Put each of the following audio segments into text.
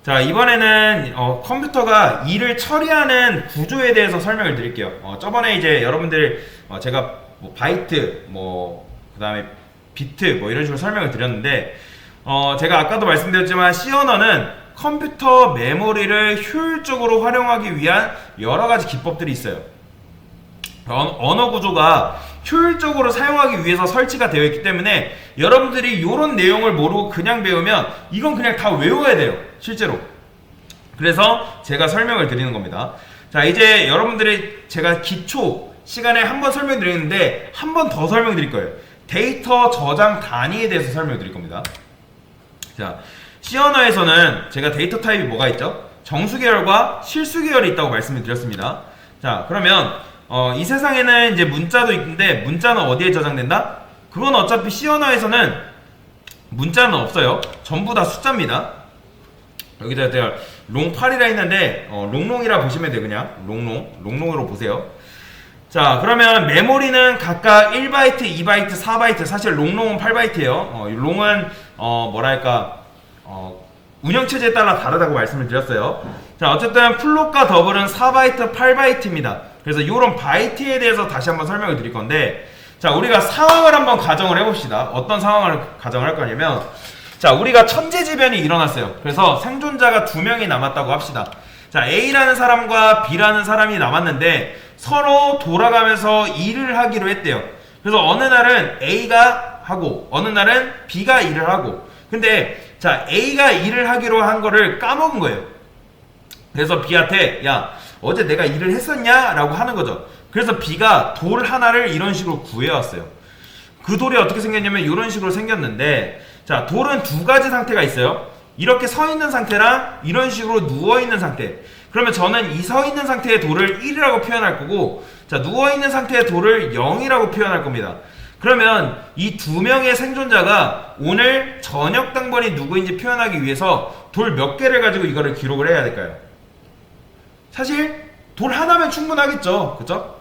자, 이번에는 컴퓨터가 일을 처리하는 구조에 대해서 설명을 드릴게요. 저번에 이제 여러분들 제가 뭐 바이트, 그 다음에 비트 뭐 이런 식으로 설명을 드렸는데 제가 아까도 말씀드렸지만 C 언어는 컴퓨터 메모리를 효율적으로 활용하기 위한 여러 가지 기법들이 있어요. 언어 구조가 효율적으로 사용하기 위해서 설치가 되어 있기 때문에 여러분들이 이런 내용을 모르고 그냥 배우면 이건 그냥 다 외워야 돼요, 실제로. 그래서 제가 설명을 드리는 겁니다. 자, 이제 여러분들이 제가 기초 시간에 한 번 설명드리는데 한 번 더 설명드릴 거예요. 데이터 저장 단위에 대해서 설명드릴 겁니다. 자, C 언어에서는 제가 데이터 타입이 뭐가 있죠? 정수 계열과 실수 계열이 있다고 말씀을 드렸습니다. 자, 그러면 이 세상에는 이제 문자도 있는데 문자는 어디에 저장된다? 그건 어차피 C 언어에서는 문자는 없어요. 전부 다 숫자입니다. 여기다 제가 롱8이라 했는데 롱롱이라 보시면 돼요. 그냥 롱롱으로 보세요. 자, 그러면 메모리는 각각 1바이트, 2바이트, 4바이트, 사실 롱롱은 8바이트예요. 롱은 뭐랄까 운영체제에 따라 다르다고 말씀을 드렸어요. 자, 어쨌든 플롯과 더블은 4바이트, 8바이트입니다. 그래서 이런 바이트에 대해서 다시 한번 설명을 드릴 건데, 자, 우리가 상황을 한번 가정을 해봅시다. 어떤 상황을 가정을 할 거냐면, 자, 우리가 천재지변이 일어났어요. 그래서 생존자가 2명이 남았다고 합시다. 자, A라는 사람과 B라는 사람이 남았는데 서로 돌아가면서 일을 하기로 했대요. 그래서 어느 날은 A가 하고 어느 날은 B가 일을 하고, 근데 자, A가 일을 하기로 한 거를 까먹은 거예요. 그래서 B한테 야, 어제 내가 일을 했었냐? 라고 하는 거죠. 그래서 B가 돌 하나를 이런 식으로 구해왔어요. 그 돌이 어떻게 생겼냐면 이런 식으로 생겼는데, 자, 돌은 두 가지 상태가 있어요. 이렇게 서 있는 상태랑 이런 식으로 누워 있는 상태. 그러면 저는 이 서 있는 상태의 돌을 1이라고 표현할 거고, 자, 누워 있는 상태의 돌을 0이라고 표현할 겁니다. 그러면 이 2명의 생존자가 오늘 저녁 당번이 누구인지 표현하기 위해서 돌 몇 개를 가지고 이거를 기록을 해야 될까요? 사실 돌 하나면 충분하겠죠, 그쵸?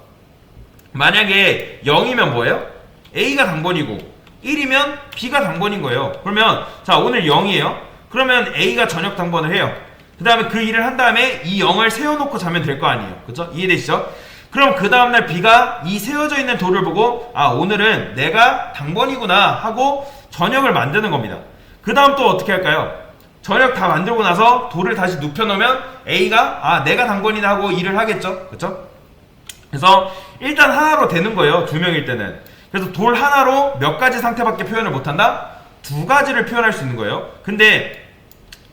만약에 0이면 뭐예요? A가 당번이고 1이면 B가 당번인 거예요. 그러면 자, 오늘 0이에요. 그러면 A가 저녁 당번을 해요. 그 다음에 그 일을 한 다음에 이 0을 세워놓고 자면 될 거 아니에요, 그쵸? 이해되시죠? 그럼 그 다음날 B가 이 세워져 있는 돌을 보고 아, 오늘은 내가 당번이구나 하고 저녁을 만드는 겁니다. 그 다음 또 어떻게 할까요? 저녁 다 만들고 나서 돌을 다시 눕혀놓으면 A가 아, 내가 당번이다 하고 일을 하겠죠, 그쵸? 그래서 일단 하나로 되는 거예요, 2명일 때는. 그래서 돌 하나로 몇 가지 상태밖에 표현을 못한다? 2가지를 표현할 수 있는 거예요. 근데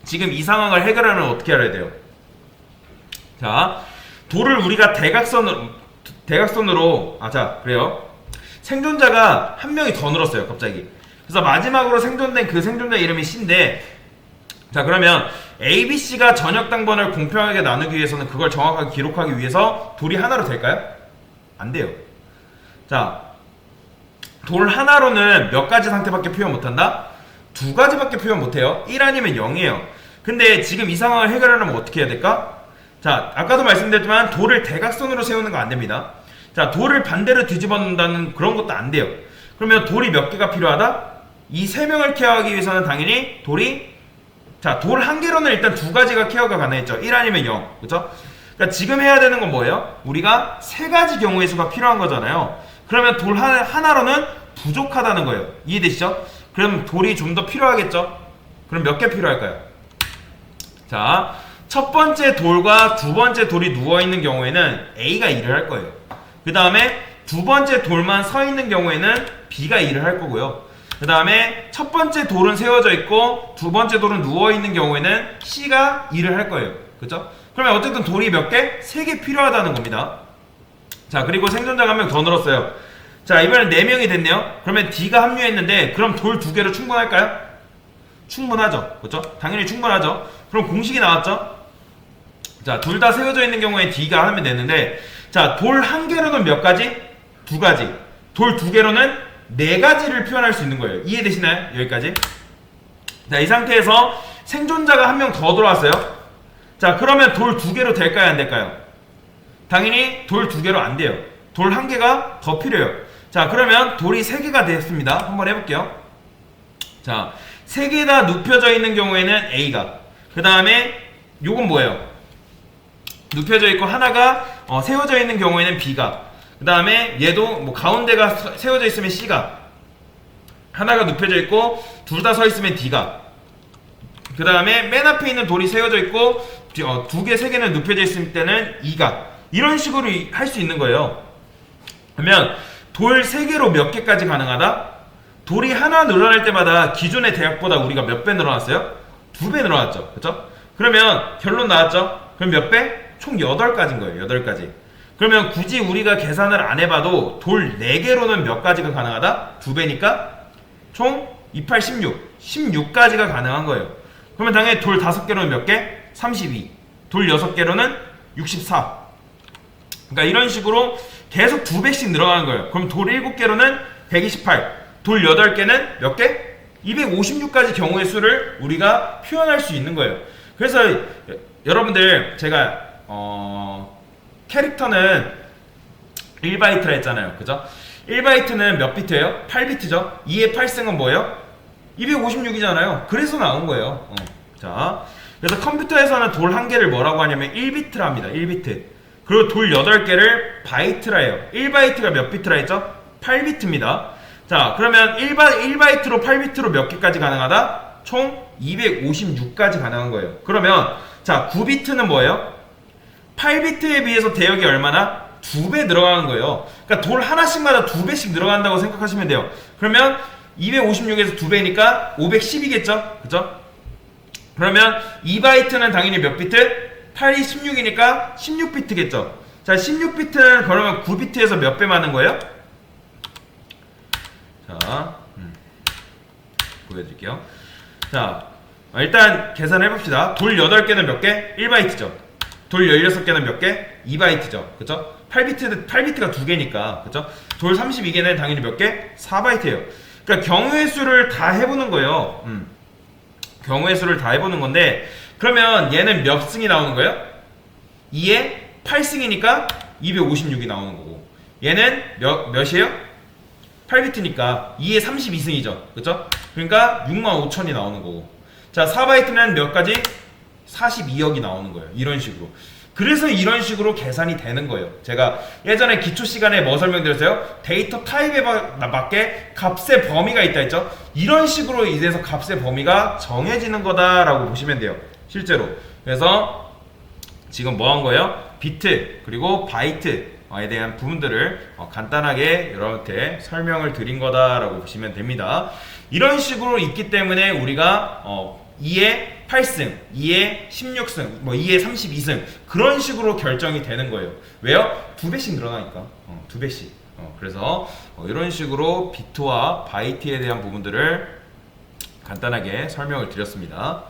지금 이 상황을 해결하려면 어떻게 알아야 돼요? 자, 돌을 우리가 대각선으로 자, 그래요. 생존자가 한 명이 더 늘었어요, 갑자기. 그래서 마지막으로 생존된 그 생존자 이름이 C인데, 자, 그러면 A, B, C가 저녁 당번을 공평하게 나누기 위해서는 그걸 정확하게 기록하기 위해서 돌이 하나로 될까요? 안 돼요. 자, 돌 하나로는 몇 가지 상태밖에 표현 못한다? 2가지밖에 표현 못해요. 1 아니면 0이에요. 근데 지금 이 상황을 해결하려면 어떻게 해야 될까? 자, 아까도 말씀드렸지만 돌을 대각선으로 세우는 거 안 됩니다. 자, 돌을 반대로 뒤집어 놓는다는 그런 것도 안 돼요. 그러면 돌이 몇 개가 필요하다? 이 3명을 케어하기 위해서는 당연히 돌이, 자, 돌 한 개로는 일단 2가지가 케어가 가능했죠. 1 아니면 0. 그쵸? 그러니까 지금 해야 되는 건 뭐예요? 우리가 3가지 경우의 수가 필요한 거잖아요. 그러면 돌 하나로는 부족하다는 거예요. 이해되시죠? 그럼 돌이 좀 더 필요하겠죠? 그럼 몇 개 필요할까요? 자, 첫 번째 돌과 두 번째 돌이 누워있는 경우에는 A가 일을 할 거예요. 그 다음에 두 번째 돌만 서 있는 경우에는 B가 일을 할 거고요. 그 다음에 첫 번째 돌은 세워져 있고 두 번째 돌은 누워있는 경우에는 C가 일을 할 거예요. 그쵸? 그러면 어쨌든 돌이 몇 개? 3개 필요하다는 겁니다. 자, 그리고 생존자가 한 명 더 늘었어요. 자, 이번엔 4명이 됐네요. 그러면 D가 합류했는데 그럼 돌 2개로 충분할까요? 충분하죠. 그렇죠? 당연히 충분하죠. 그럼 공식이 나왔죠? 자, 둘 다 세워져 있는 경우에 D가 하면 되는데, 자, 돌 1개로는 몇 가지? 2가지. 돌 2개로는 4가지를 표현할 수 있는 거예요. 이해되시나요? 여기까지. 자, 이 상태에서 생존자가 한 명 더 들어왔어요. 자, 그러면 돌 2개로 될까요? 안 될까요? 당연히 돌 2개로 안 돼요. 돌 1개가 더 필요해요. 자, 그러면 돌이 3개가 됐습니다. 한번 해볼게요. 자, 3개 다 눕혀져 있는 경우에는 A가, 그 다음에 요건 뭐예요? 눕혀져 있고 하나가 세워져 있는 경우에는 B가, 그 다음에 얘도 뭐 가운데가 세워져 있으면 C가, 하나가 눕혀져 있고 둘 다 서 있으면 D가, 그 다음에 맨 앞에 있는 돌이 세워져 있고 두 개, 세 개는 눕혀져 있을 때는 E가, 이런 식으로 할 수 있는 거예요. 그러면 돌 3개로 몇 개까지 가능하다? 돌이 하나 늘어날 때마다 기존의 대각보다 우리가 몇 배 늘어났어요? 2배 늘어났죠. 그쵸? 그러면 결론 나왔죠? 그럼 몇 배? 총 8가지인 거예요. 8가지. 그러면 굳이 우리가 계산을 안 해봐도 돌 4개로는 몇 가지가 가능하다? 2배니까 총 28, 16. 16가지가 가능한 거예요. 그러면 당연히 돌 5개로는 몇 개? 32. 돌 6개로는 64. 그러니까 이런 식으로 계속 2배씩 늘어가는 거예요. 그럼 돌 7개로는 128. 돌 8개는 몇 개? 256가지 경우의 수를 우리가 표현할 수 있는 거예요. 그래서 여러분들 제가 캐릭터는 1바이트라 했잖아요. 그죠? 1바이트는 몇 비트예요? 8비트죠? 2의 8승은 뭐예요? 256이잖아요. 그래서 나온 거예요. 자, 그래서 컴퓨터에서는 돌 1개를 뭐라고 하냐면 1비트라 합니다. 1비트. 그리고 돌 8개를 바이트라 해요. 1바이트가 몇 비트라 했죠? 8비트입니다. 자, 그러면 1바이트로 8비트로 몇 개까지 가능하다? 총 256까지 가능한 거예요. 그러면 자, 9비트는 뭐예요? 8비트에 비해서 대역이 얼마나? 2배 늘어가는 거예요. 그러니까 돌 하나씩마다 2배씩 늘어간다고 생각하시면 돼요. 그러면 256에서 2배니까 510이겠죠? 그죠? 그러면 2바이트는 당연히 몇 비트? 8이 16이니까 16비트겠죠? 자, 16비트는 그러면 9비트에서 몇 배 많은 거예요? 자, 보여드릴게요. 자, 일단 계산을 해봅시다. 돌 8개는 몇 개? 1바이트죠. 돌 16개는 몇 개? 2바이트죠. 그쵸? 8비트가 2개니까. 그쵸? 돌 32개는 당연히 몇 개? 4바이트예요. 그러니까 경우의 수를 다 해보는 거예요. 경우의 수를 다 해보는 건데, 그러면 얘는 몇 승이 나오는 거예요? 2에 8승이니까 256이 나오는 거고, 얘는 몇이에요? 8비트니까 2에 32승이죠. 그쵸? 그러니까 65,000이 나오는 거고, 자, 4바이트는 몇 가지? 42억이 나오는 거예요. 이런 식으로. 그래서 이런 식으로 계산이 되는 거예요. 제가 예전에 기초 시간에 뭐 설명드렸어요? 데이터 타입에 맞게 값의 범위가 있다 했죠? 이런 식으로 이래서 값의 범위가 정해지는 거다라고 보시면 돼요. 실제로. 그래서 지금 뭐 한 거예요? 비트 그리고 바이트에 대한 부분들을 간단하게 여러분한테 설명을 드린 거다라고 보시면 됩니다. 이런 식으로 있기 때문에 우리가 2에 8승, 2에 16승, 뭐 2에 32승 그런 식으로 결정이 되는 거예요. 왜요? 2배씩 늘어나니까. 2배씩. 그래서 이런 식으로 비트와 바이트에 대한 부분들을 간단하게 설명을 드렸습니다.